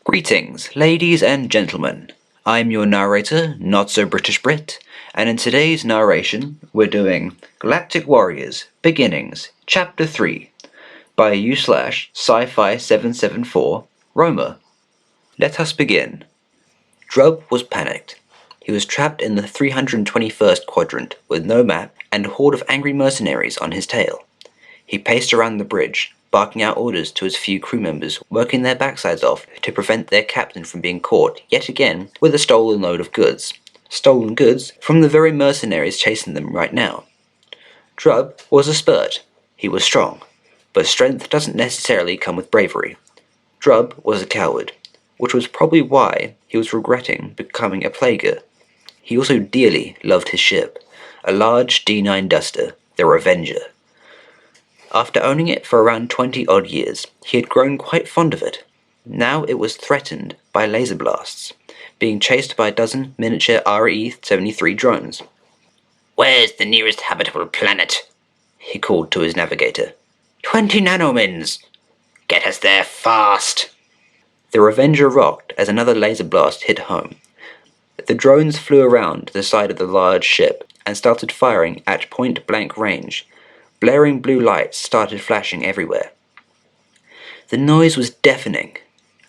Greetings, ladies and gentlemen. I'm your narrator, Not-So-British-Brit, and in today's narration, we're doing Galactic Warriors, Beginnings, Chapter 3, by Sci-fi774Roamer. Let us begin. Drub was panicked. He was trapped in the 321st quadrant with no map and a horde of angry mercenaries on his tail. He paced around the bridge, barking out orders to his few crew members, working their backsides off to prevent their captain from being caught, yet again, with a stolen load of goods. Stolen goods from the very mercenaries chasing them right now. Drub was a spurt. He was strong. But strength doesn't necessarily come with bravery. Drub was a coward, which was probably why he was regretting becoming a plaguer. He also dearly loved his ship, a large D9 Duster, the Revenger. After owning it for around 20-odd years, he had grown quite fond of it. Now it was threatened by laser blasts, being chased by a dozen miniature RE-73 drones. "Where's the nearest habitable planet?" he called to his navigator. 20 nanomins! Get us there fast! The Revenger rocked as another laser blast hit home. The drones flew around the side of the large ship and started firing at point-blank range. Blaring blue lights started flashing everywhere. The noise was deafening.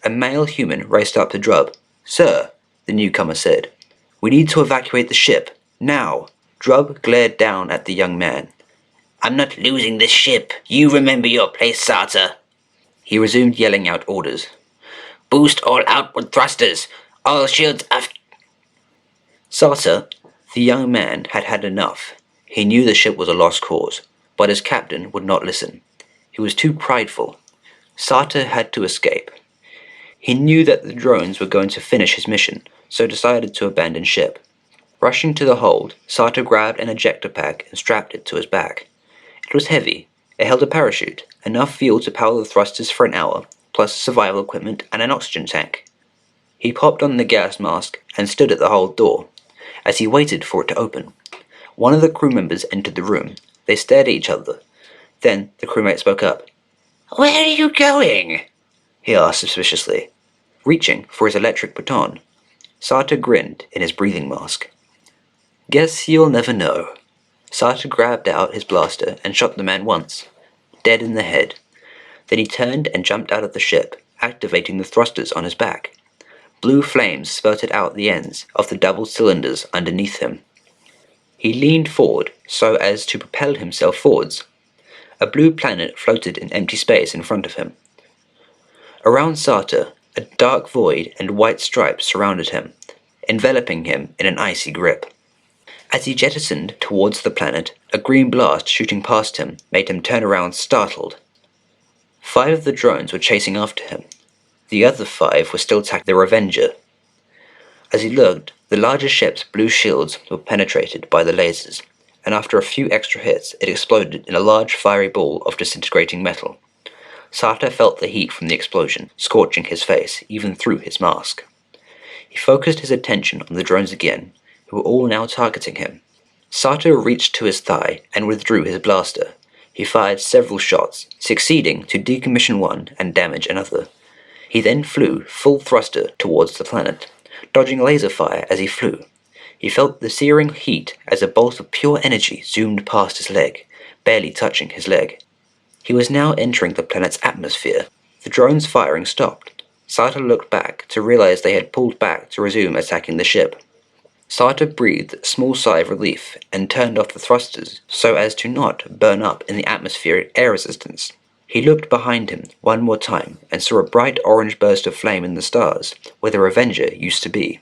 A male human raced up to Drub. "Sir," the newcomer said, "we need to evacuate the ship, now." Drub glared down at the young man. "I'm not losing this ship. You remember your place, Sarta." He resumed yelling out orders. "Boost all outward thrusters. All shields aft." Sarta, the young man, had had enough. He knew the ship was a lost cause, but his captain would not listen. He was too prideful. Sarta had to escape. He knew that the drones were going to finish his mission, so decided to abandon ship. Rushing to the hold, Sarta grabbed an ejector pack and strapped it to his back. It was heavy. It held a parachute, enough fuel to power the thrusters for an hour, plus survival equipment and an oxygen tank. He popped on the gas mask and stood at the hold door, as he waited for it to open. One of the crew members entered the room. They stared at each other. Then the crewmate spoke up. "Where are you going?" he asked suspiciously, reaching for his electric baton. Sarta grinned in his breathing mask. "Guess you'll never know." Sarta grabbed out his blaster and shot the man once, dead in the head. Then he turned and jumped out of the ship, activating the thrusters on his back. Blue flames spurted out the ends of the double cylinders underneath him. He leaned forward so as to propel himself forwards. A blue planet floated in empty space in front of him. Around Sarta, a dark void and white stripes surrounded him, enveloping him in an icy grip. As he jettisoned towards the planet, a green blast shooting past him made him turn around startled. 5 of the drones were chasing after him. The other 5 were still attacking the Revenger. As he looked, the larger ship's blue shields were penetrated by the lasers, and after a few extra hits, it exploded in a large fiery ball of disintegrating metal. Sarta felt the heat from the explosion, scorching his face, even through his mask. He focused his attention on the drones again, who were all now targeting him. Sarta reached to his thigh and withdrew his blaster. He fired several shots, succeeding to decommission one and damage another. He then flew full thruster towards the planet, dodging laser fire as he flew. He felt the searing heat as a bolt of pure energy zoomed past his leg, barely touching his leg. He was now entering the planet's atmosphere. The drone's firing stopped. Sarta looked back to realize they had pulled back to resume attacking the ship. Sarta breathed a small sigh of relief and turned off the thrusters so as to not burn up in the atmospheric air resistance. He looked behind him one more time and saw a bright orange burst of flame in the stars, where the Revenger used to be.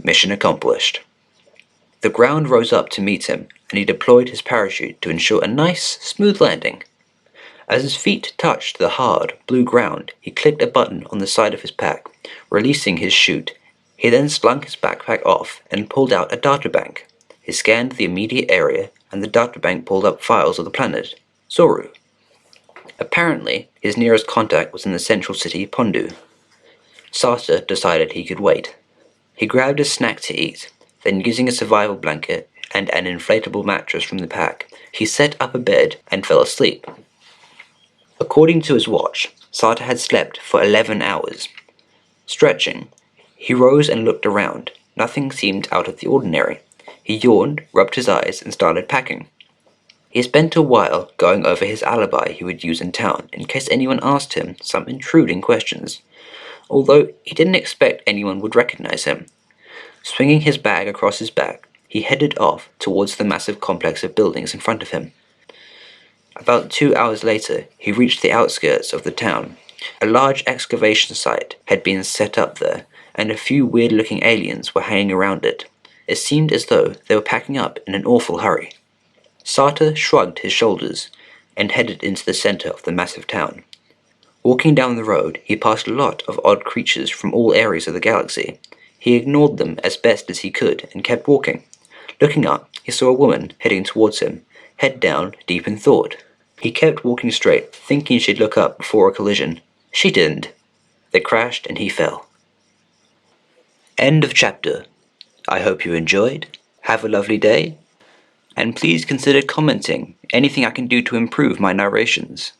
Mission accomplished. The ground rose up to meet him, and he deployed his parachute to ensure a nice, smooth landing. As his feet touched the hard, blue ground, he clicked a button on the side of his pack, releasing his chute. He then slung his backpack off and pulled out a databank. He scanned the immediate area, and the databank pulled up files of the planet, Zoru. Apparently, his nearest contact was in the central city, Pondu. Sarta decided he could wait. He grabbed a snack to eat, then using a survival blanket and an inflatable mattress from the pack, he set up a bed and fell asleep. According to his watch, Sarta had slept for 11 hours. Stretching, he rose and looked around. Nothing seemed out of the ordinary. He yawned, rubbed his eyes, and started packing. He spent a while going over his alibi he would use in town in case anyone asked him some intruding questions, although he didn't expect anyone would recognize him. Swinging his bag across his back, he headed off towards the massive complex of buildings in front of him. About 2 hours later, he reached the outskirts of the town. A large excavation site had been set up there, and a few weird-looking aliens were hanging around it. It seemed as though they were packing up in an awful hurry. Sartre shrugged his shoulders and headed into the center of the massive town. Walking down the road, he passed a lot of odd creatures from all areas of the galaxy. He ignored them as best as he could and kept walking. Looking up, he saw a woman heading towards him, head down, deep in thought. He kept walking straight, thinking she'd look up before a collision. She didn't. They crashed and he fell. End of chapter. I hope you enjoyed. Have a lovely day. And please consider commenting anything I can do to improve my narrations.